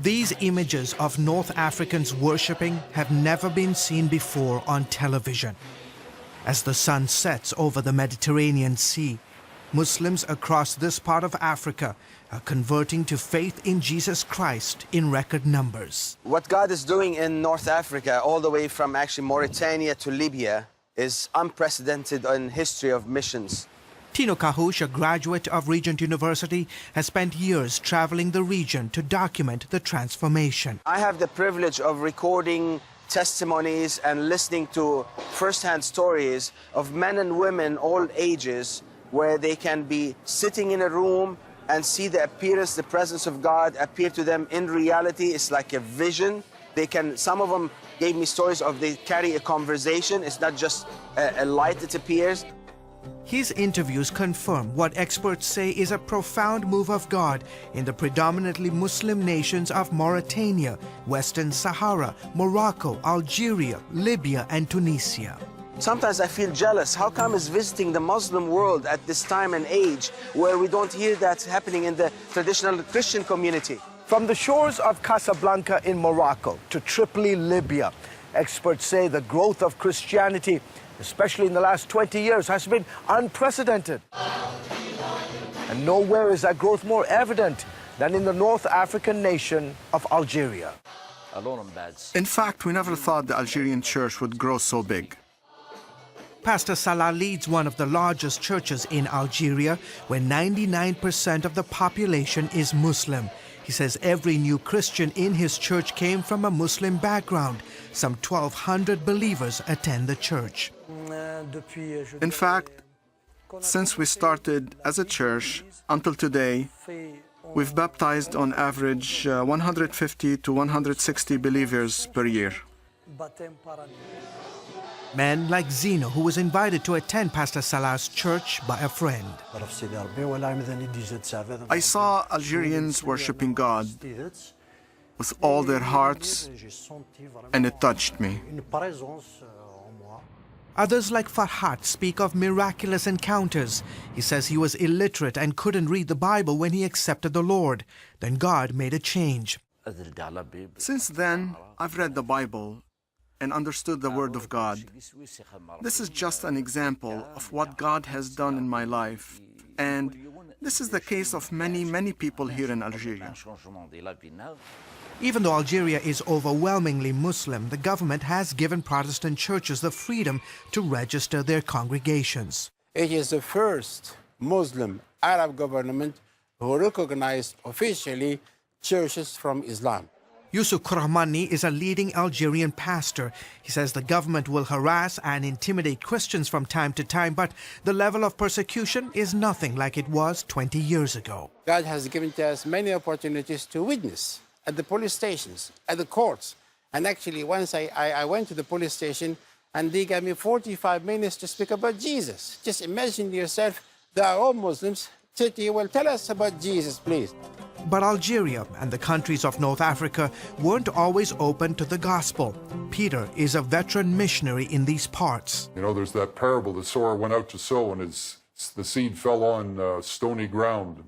These images of North Africans worshipping have never been seen before on television. As the sun sets over the Mediterranean Sea, Muslims across this part of Africa are converting to faith in Jesus Christ in record numbers. What God is doing in North Africa, all the way from actually Mauritania to Libya, is unprecedented in history of missions. Tino Kahush, a graduate of Regent University, has spent years traveling the region to document the transformation. I have the privilege of recording testimonies and listening to first-hand stories of men and women, all ages, where they can be sitting in a room and see the appearance, the presence of God appear to them in reality. It's like a vision. Some of them gave me stories of they carry a conversation. It's not just a light that appears. His interviews confirm what experts say is a profound move of God in the predominantly Muslim nations of Mauritania, Western Sahara, Morocco, Algeria, Libya, and Tunisia. Sometimes I feel jealous. How come it's visiting the Muslim world at this time and age where we don't hear that happening in the traditional Christian community? From the shores of Casablanca in Morocco to Tripoli, Libya, experts say the growth of Christianity, especially in the last 20 years, has been unprecedented. And nowhere is that growth more evident than in the North African nation of Algeria. In fact, we never thought the Algerian church would grow so big. Pastor Salah leads one of the largest churches in Algeria, where 99% of the population is Muslim. He says every new Christian in his church came from a Muslim background. Some 1,200 believers attend the church. In fact, since we started as a church until today, we've baptized on average 150 to 160 believers per year. Men like Zino, who was invited to attend Pastor Salah's church by a friend. I saw Algerians worshiping God with all their hearts, and it touched me. Others like Farhat speak of miraculous encounters. He says he was illiterate and couldn't read the Bible when he accepted the Lord. Then God made a change. Since then, I've read the Bible and understood the Word of God. This is just an example of what God has done in my life, and this is the case of many, many people here in Algeria. Even though Algeria is overwhelmingly Muslim, the government has given Protestant churches the freedom to register their congregations. It is the first Muslim Arab government who recognized officially churches from Islam. Yusuf Kurahmani is a leading Algerian pastor. He says the government will harass and intimidate Christians from time to time, but the level of persecution is nothing like it was 20 years ago. God has given to us many opportunities to witness at the police stations, at the courts. And actually, once I went to the police station and they gave me 45 minutes to speak about Jesus. Just imagine yourself, they are all Muslims. Well, tell us about Jesus, please. But Algeria and the countries of North Africa weren't always open to the gospel. Peter is a veteran missionary in these parts. You know, there's that parable, the sower went out to sow and the seed fell on stony ground.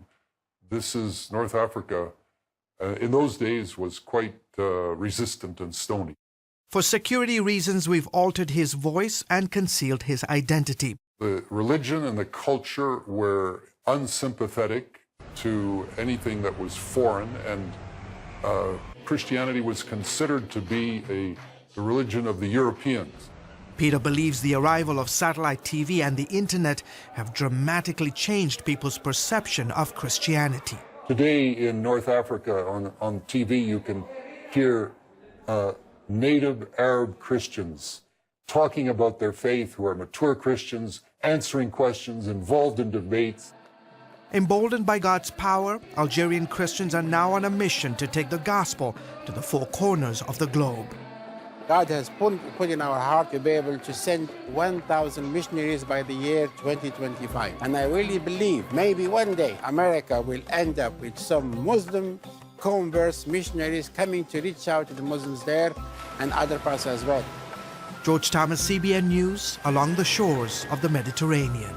This is North Africa. In those days was quite resistant and stony. For security reasons, we've altered his voice and concealed his identity. The religion and the culture were unsympathetic to anything that was foreign, and Christianity was considered to be the religion of the Europeans. Peter believes the arrival of satellite TV and the internet have dramatically changed people's perception of Christianity. Today in North Africa on TV you can hear native Arab Christians talking about their faith, who are mature Christians, answering questions, involved in debates. Emboldened by God's power, Algerian Christians are now on a mission to take the gospel to the four corners of the globe. God has put in our heart to be able to send 1,000 missionaries by the year 2025. And I really believe maybe one day America will end up with some Muslim converts, missionaries coming to reach out to the Muslims there and other parts as well. George Thomas, CBN News, along the shores of the Mediterranean.